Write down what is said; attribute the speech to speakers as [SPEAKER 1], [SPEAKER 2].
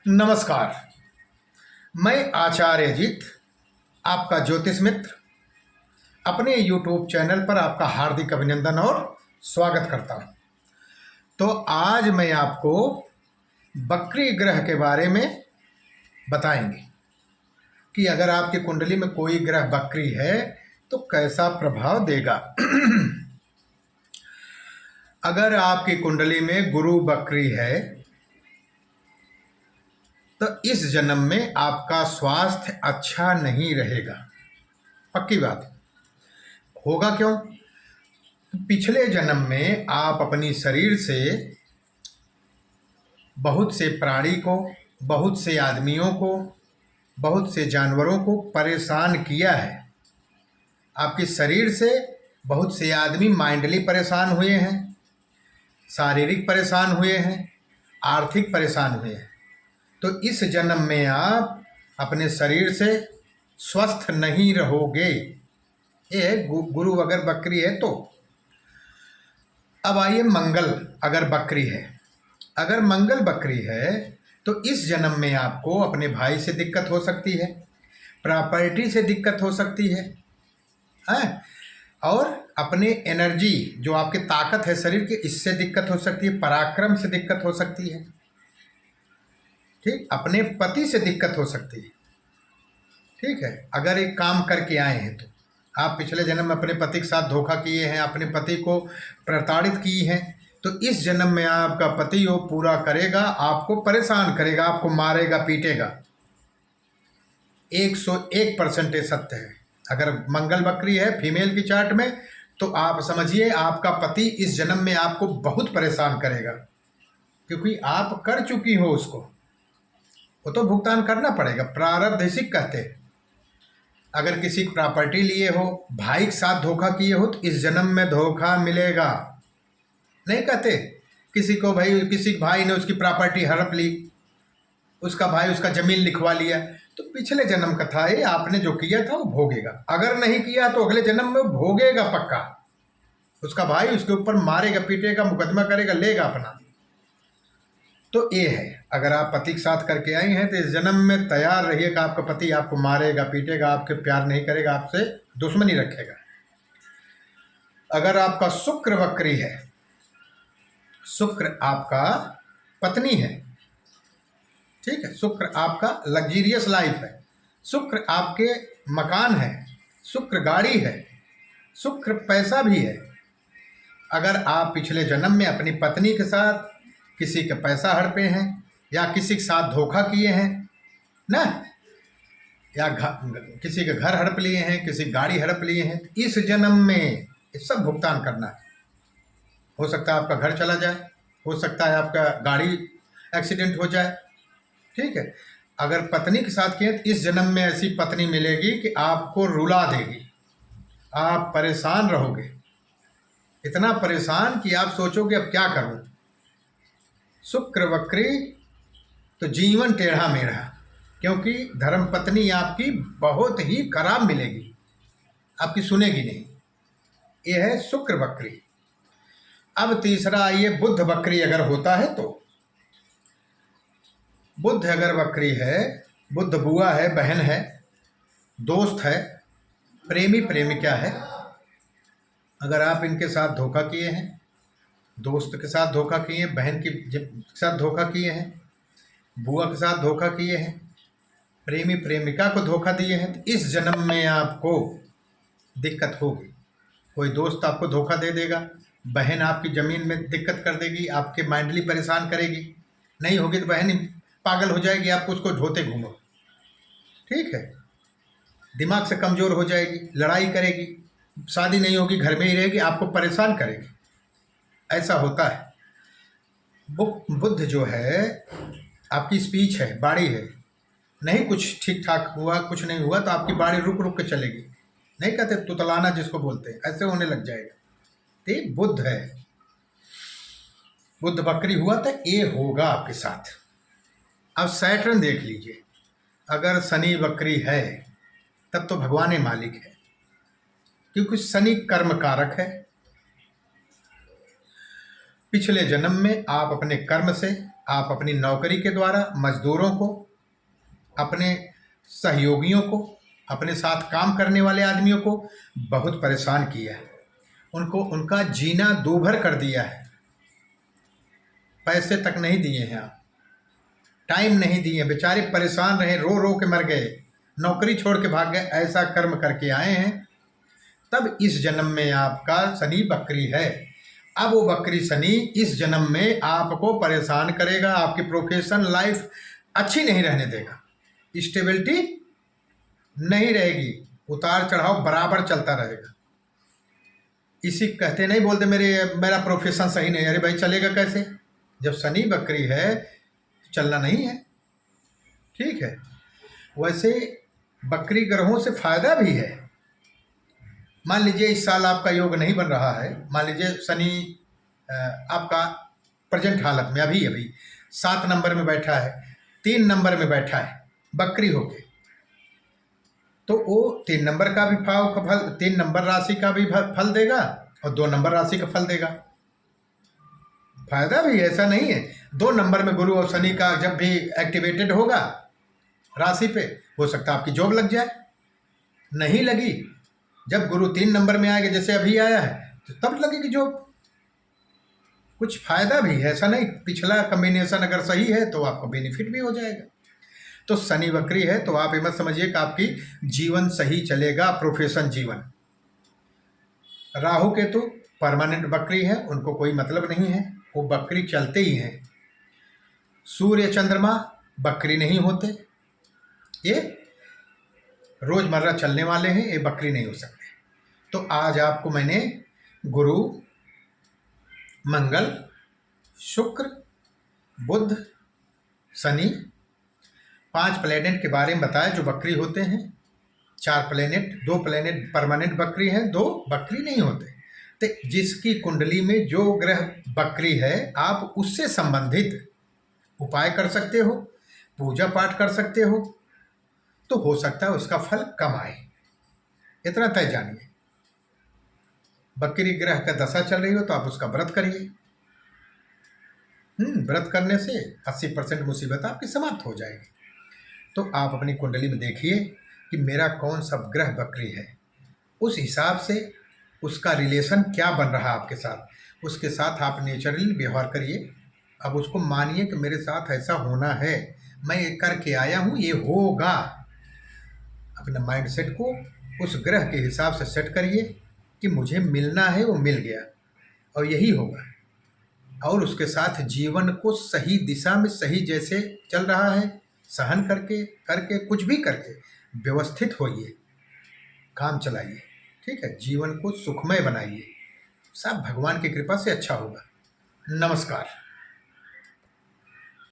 [SPEAKER 1] नमस्कार। मैं आचार्य अजीत, आपका ज्योतिष मित्र, अपने YouTube चैनल पर आपका हार्दिक अभिनंदन और स्वागत करता हूं। तो आज मैं आपको बकरी ग्रह के बारे में बताएंगे कि अगर आपकी कुंडली में कोई ग्रह बकरी है तो कैसा प्रभाव देगा। अगर आपकी कुंडली में गुरु बकरी है तो इस जन्म में आपका स्वास्थ्य अच्छा नहीं रहेगा। पक्की बात। होगा क्यों? पिछले जन्म में आप अपनी शरीर से बहुत से प्राणी को, बहुत से आदमियों को, बहुत से जानवरों को परेशान किया है। आपके शरीर से बहुत से आदमी माइंडली परेशान हुए हैं, शारीरिक परेशान हुए हैं, आर्थिक परेशान हुए हैं। तो इस जन्म में आप अपने शरीर से स्वस्थ नहीं रहोगे। ये गुरु अगर बकरी है तो। अब आइए मंगल अगर बकरी है। अगर मंगल बकरी है तो इस जन्म में आपको अपने भाई से दिक्कत हो सकती है, प्रॉपर्टी से दिक्कत हो सकती है, और अपने एनर्जी जो आपकी ताकत है शरीर की, इससे दिक्कत हो सकती है, पराक्रम से दिक्कत हो सकती है। ठीक, अपने पति से दिक्कत हो सकती है। ठीक है, अगर एक काम करके आए हैं तो आप पिछले जन्म में अपने पति के साथ धोखा किए हैं, अपने पति को प्रताड़ित की हैं, तो इस जन्म में आपका पति वो पूरा करेगा, आपको परेशान करेगा, आपको मारेगा, पीटेगा। 101% ये सत्य है। अगर मंगल बकरी है फीमेल की चार्ट में तो आप समझिए आपका पति इस जन्म में आपको बहुत परेशान करेगा, क्योंकि आप कर चुकी हो उसको, वो तो भुगतान करना पड़ेगा। प्रारब्ध इसी कहते हैं। अगर किसी की प्रॉपर्टी लिए हो, भाई के साथ धोखा किए हो तो इस जन्म में धोखा मिलेगा। नहीं कहते किसी को भाई, किसी भाई ने उसकी प्रॉपर्टी हड़प ली, उसका भाई उसका जमीन लिखवा लिया, तो पिछले जन्म का था ये, आपने जो किया था वो भोगेगा। अगर नहीं किया तो अगले जन्म में भोगेगा पक्का। उसका भाई उसके ऊपर मारेगा, पीटेगा, मुकदमा करेगा, लेगा अपना। तो ये है, अगर आप पति के साथ करके आई हैं तो इस जन्म में तैयार रहिए कि आपका पति आपको मारेगा, पीटेगा, आपके प्यार नहीं करेगा, आपसे दुश्मनी रखेगा। अगर आपका शुक्र बकरी है, शुक्र आपका पत्नी है, ठीक है, शुक्र आपका लग्जीरियस लाइफ है, शुक्र आपके मकान है, शुक्र गाड़ी है, शुक्र पैसा भी है। अगर आप पिछले जन्म में अपनी पत्नी के साथ किसी के पैसा हड़पे हैं या किसी के साथ धोखा किए हैं ना, या किसी के घर हड़प लिए हैं, किसी गाड़ी हड़प लिए हैं, तो इस जन्म में ये सब भुगतान करना है। हो सकता है आपका घर चला जाए, हो सकता है आपका गाड़ी एक्सीडेंट हो जाए। ठीक है, अगर पत्नी के साथ किए तो इस जन्म में ऐसी पत्नी मिलेगी कि आपको रुला देगी, आप परेशान रहोगे, इतना परेशान कि आप सोचोगे अब क्या करूं। शुक्र वक्री तो जीवन टेढ़ा मेढ़ा, क्योंकि धर्म पत्नी आपकी बहुत ही खराब मिलेगी, आपकी सुनेगी नहीं। ये है शुक्र बकरी। अब तीसरा आइए बुध बकरी अगर होता है तो। बुध अगर बकरी है, बुध बुआ है, बहन है, दोस्त है, प्रेमी प्रेमिका है। अगर आप इनके साथ धोखा किए हैं, दोस्त के साथ धोखा किए हैं, बहन के साथ धोखा किए हैं, बुआ के साथ धोखा किए हैं, प्रेमी प्रेमिका को धोखा दिए हैं, तो इस जन्म में आपको दिक्कत होगी। कोई दोस्त आपको धोखा दे देगा, बहन आपकी ज़मीन में दिक्कत कर देगी, आपके माइंडली परेशान करेगी। नहीं होगी तो बहन पागल हो जाएगी, आपको उसको ढोते घूमो। ठीक है, दिमाग से कमज़ोर हो जाएगी, लड़ाई करेगी, शादी नहीं होगी, घर में ही रहेगी, आपको परेशान करेगी। ऐसा होता है। बुध जो है आपकी स्पीच है, बाड़ी है, नहीं कुछ ठीक ठाक हुआ, कुछ नहीं हुआ तो आपकी बाड़ी रुक रुक के चलेगी। नहीं कहते तुतलाना जिसको बोलते हैं, ऐसे होने लग जाएगा। तो बुध है, बुध बकरी हुआ तो ये होगा आपके साथ। अब सैटर्न देख लीजिए। अगर शनि बकरी है तब तो भगवान ही मालिक है, क्योंकि शनि कर्म कारक है। पिछले जन्म में आप अपने कर्म से, आप अपनी नौकरी के द्वारा मजदूरों को, अपने सहयोगियों को, अपने साथ काम करने वाले आदमियों को बहुत परेशान किया है, उनको उनका जीना दूभर कर दिया है। पैसे तक नहीं दिए हैं आप, टाइम नहीं दिए, बेचारे परेशान रहे, रो रो के मर गए, नौकरी छोड़ के भाग गए, ऐसा कर्म करके आए हैं। तब इस जन्म में आपका शनि बकरी है। अब वो बकरी शनि इस जन्म में आपको परेशान करेगा, आपकी प्रोफेशन लाइफ अच्छी नहीं रहने देगा, स्टेबिलिटी नहीं रहेगी, उतार चढ़ाव बराबर चलता रहेगा। इसी कहते नहीं बोलते मेरा प्रोफेशन सही नहीं। अरे भाई चलेगा कैसे जब शनि बकरी है, चलना नहीं है। ठीक है, वैसे बकरी ग्रहों से फायदा भी है। मान लीजिए इस साल आपका योग नहीं बन रहा है, मान लीजिए शनि आपका प्रेजेंट हालत में अभी 7 नंबर में बैठा है, 3 नंबर में बैठा है बकरी होके, तो वो 3 नंबर का भी फल, 3 नंबर राशि का भी फल देगा और 2 नंबर राशि का फल देगा। फायदा भी ऐसा नहीं है। 2 नंबर में गुरु और शनि का जब भी एक्टिवेटेड होगा राशि पे, हो सकता है आपकी जॉब लग जाए, नहीं लगी जब गुरु 3 नंबर में आएगा, जैसे अभी आया है, तो तब लगेगी जॉब। कुछ फायदा भी है, ऐसा नहीं। पिछला कम्बिनेशन अगर सही है तो आपको बेनिफिट भी हो जाएगा। तो शनि बकरी है तो आप ये मत समझिए कि आपकी जीवन सही चलेगा, प्रोफेशन जीवन। राहु केतु परमानेंट बकरी है, उनको कोई मतलब नहीं है, वो बकरी चलते ही हैं। सूर्य चंद्रमा बकरी नहीं होते, ये रोजमर्रा चलने वाले हैं, ये बकरी नहीं हो सकते। तो आज आपको मैंने गुरु, मंगल, शुक्र, बुध, शनि 5 प्लेनेट के बारे में बताया जो बकरी होते हैं। 4 प्लेनेट, 2 प्लेनेट परमानेंट बकरी हैं, 2 बकरी नहीं होते। तो जिसकी कुंडली में जो ग्रह बकरी है, आप उससे संबंधित उपाय कर सकते हो, पूजा पाठ कर सकते हो, तो हो सकता है उसका फल कम आए। इतना तय जानिए। बकरी ग्रह का दशा चल रही हो तो आप उसका व्रत करिए। व्रत करने से 80% मुसीबत आपकी समाप्त हो जाएगी। तो आप अपनी कुंडली में देखिए कि मेरा कौन सा ग्रह बकरी है, उस हिसाब से उसका रिलेशन क्या बन रहा है आपके साथ, उसके साथ आप नेचुरली व्यवहार करिए। अब उसको मानिए कि मेरे साथ ऐसा होना है, मैं ये करके आया हूँ, ये होगा। अपने माइंडसेट को उस ग्रह के हिसाब से सेट करिए कि मुझे मिलना है, वो मिल गया और यही होगा। और उसके साथ जीवन को सही दिशा में, सही जैसे चल रहा है, सहन करके कुछ भी करके व्यवस्थित होइए, काम चलाइए। ठीक है, जीवन को सुखमय बनाइए, सब भगवान की कृपा से अच्छा होगा। नमस्कार।